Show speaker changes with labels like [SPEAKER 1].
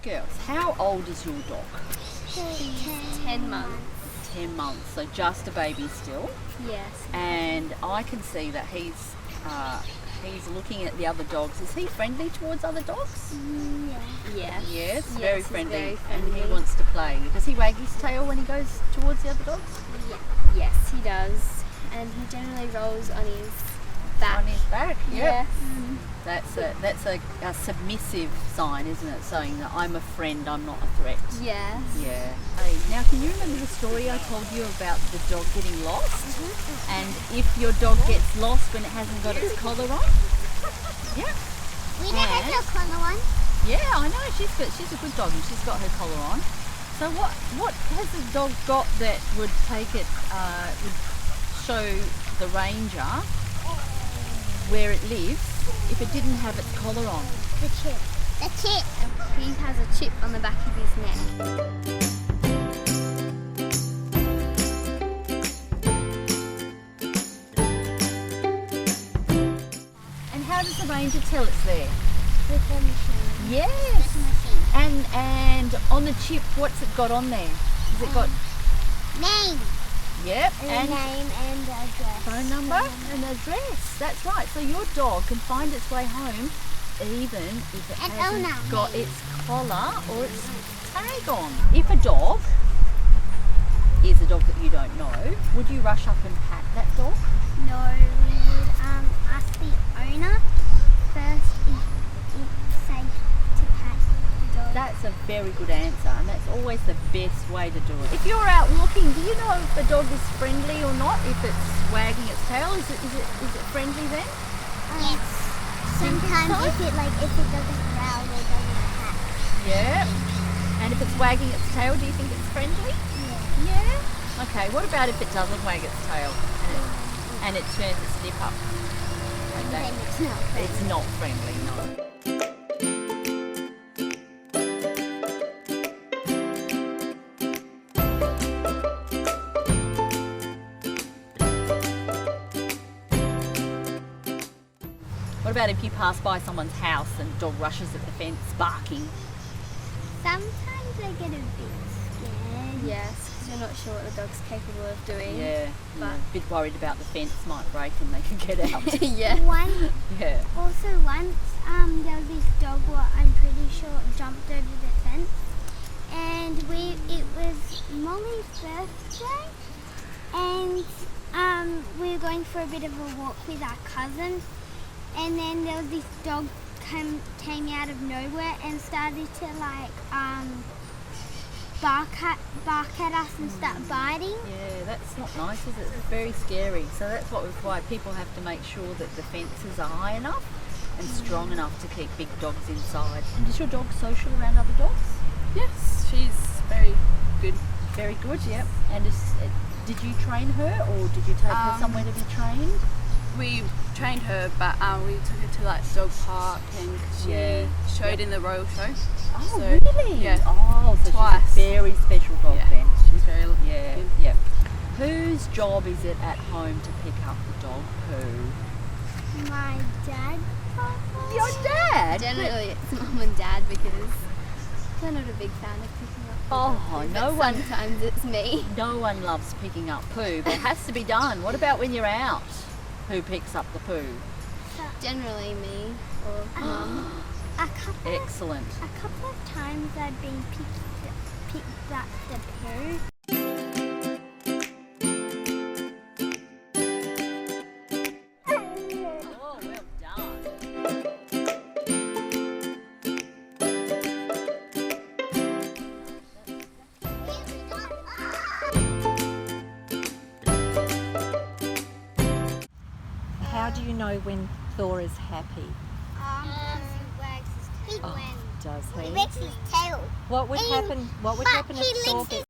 [SPEAKER 1] girls, how old is your dog?
[SPEAKER 2] 10 months.
[SPEAKER 1] 10 months, so just a baby still.
[SPEAKER 2] Yes.
[SPEAKER 1] And I can see that he's looking at the other dogs. Is he friendly towards other dogs?
[SPEAKER 2] Yes.
[SPEAKER 1] Yes, very
[SPEAKER 2] he's
[SPEAKER 1] friendly.
[SPEAKER 2] very
[SPEAKER 1] And he
[SPEAKER 2] friendly.
[SPEAKER 1] wants to play. Does he wag his tail when he goes towards the other dogs?
[SPEAKER 2] Yes, he does. And he generally rolls on his back.
[SPEAKER 1] On his back,
[SPEAKER 2] Yes.
[SPEAKER 1] That's a submissive sign, isn't it? Saying that I'm a friend, I'm not a threat.
[SPEAKER 2] Yes.
[SPEAKER 1] Yeah. Hey, now, can you remember the story I told you about the dog getting lost? And if your dog gets lost when it hasn't got its collar on? Yeah.
[SPEAKER 3] We don't have your collar on.
[SPEAKER 1] Yeah, I know. She's a good dog and she's got her collar on. So what has the dog got that would take it, would show the ranger where it lives if it didn't have its collar on?
[SPEAKER 3] The chip. The chip.
[SPEAKER 2] He has a chip on the back of his neck.
[SPEAKER 1] And how does the ranger tell it's there?
[SPEAKER 3] With the machine.
[SPEAKER 1] Yes.
[SPEAKER 3] With the machine.
[SPEAKER 1] And on the chip, what's it got on there? Has it got?
[SPEAKER 3] Name.
[SPEAKER 1] Yep.
[SPEAKER 3] And name and address.
[SPEAKER 1] Phone number and address. That's right. So your dog can find its way home even if it
[SPEAKER 3] And
[SPEAKER 1] hasn't
[SPEAKER 3] owner.
[SPEAKER 1] got its collar or its tag on. If a dog is a dog that you don't know, would you rush up and pat that dog?
[SPEAKER 3] No, we would ask the owner first if it's safe to pat the dog.
[SPEAKER 1] That's a very good answer, and that's always the best way to do it. If you're out walking, do you know if the dog is friendly or not? If it's wagging its tail, is it friendly then?
[SPEAKER 3] Yes. Sometimes if it doesn't growl or doesn't pat.
[SPEAKER 1] Yeah. And if it's wagging its tail, do you think it's friendly?
[SPEAKER 3] Yeah.
[SPEAKER 1] Yeah. Okay. What about if it doesn't wag its tail and it turns its lip up?
[SPEAKER 3] Then it's not friendly.
[SPEAKER 1] It's not friendly, no. What about if you pass by someone's house and the dog rushes at the fence barking?
[SPEAKER 3] Sometimes I get a bit scared.
[SPEAKER 2] Yes, because you're not sure what the dog's capable of doing.
[SPEAKER 1] Yeah,
[SPEAKER 2] But-
[SPEAKER 1] a bit worried about the fence might break and they can get out.
[SPEAKER 2] Yeah.
[SPEAKER 1] Yeah.
[SPEAKER 3] Once there was this dog what I'm pretty sure jumped over the fence, and it was Molly's birthday, and we were going for a bit of a walk with our cousin, and then there was this dog came out of nowhere and started to bark at us and start biting.
[SPEAKER 1] Yeah, that's not nice, is it? It's very scary. So that's why people have to make sure that the fences are high enough and strong enough to keep big dogs inside. And is your dog social around other dogs?
[SPEAKER 4] Yes, she's very good.
[SPEAKER 1] Very good, yep. And did you train her or did you take her somewhere to be trained?
[SPEAKER 4] We trained her, but we took her to dog park and she showed in the royal show.
[SPEAKER 1] Oh,
[SPEAKER 4] So,
[SPEAKER 1] really?
[SPEAKER 4] yeah.
[SPEAKER 1] Oh, so
[SPEAKER 4] Twice.
[SPEAKER 1] she's a very special dog
[SPEAKER 4] Yeah,
[SPEAKER 1] then.
[SPEAKER 4] she's very
[SPEAKER 1] Yeah,
[SPEAKER 4] good.
[SPEAKER 1] yep. Whose job is it at home to pick up the dog poo?
[SPEAKER 3] My dad probably.
[SPEAKER 1] Your dad?
[SPEAKER 2] Generally, it's mum and dad because they're not a big fan of picking up. the
[SPEAKER 1] Oh,
[SPEAKER 2] dog poo,
[SPEAKER 1] no
[SPEAKER 2] but
[SPEAKER 1] one-
[SPEAKER 2] Sometimes it's me.
[SPEAKER 1] No one loves picking up poo, but it has to be done. What about when you're out? Who picks up the poo?
[SPEAKER 2] Generally me or mum.
[SPEAKER 1] Excellent.
[SPEAKER 3] A couple of times I've been picked up the poo.
[SPEAKER 1] Oh, well done.
[SPEAKER 5] How do you know when Thor is happy?
[SPEAKER 3] He wags his tail.
[SPEAKER 5] Does
[SPEAKER 3] He
[SPEAKER 5] he?
[SPEAKER 3] wags his tail.
[SPEAKER 5] What would
[SPEAKER 3] And-
[SPEAKER 5] happen? What would
[SPEAKER 3] but
[SPEAKER 5] happen
[SPEAKER 3] he
[SPEAKER 5] if Thor
[SPEAKER 3] licks his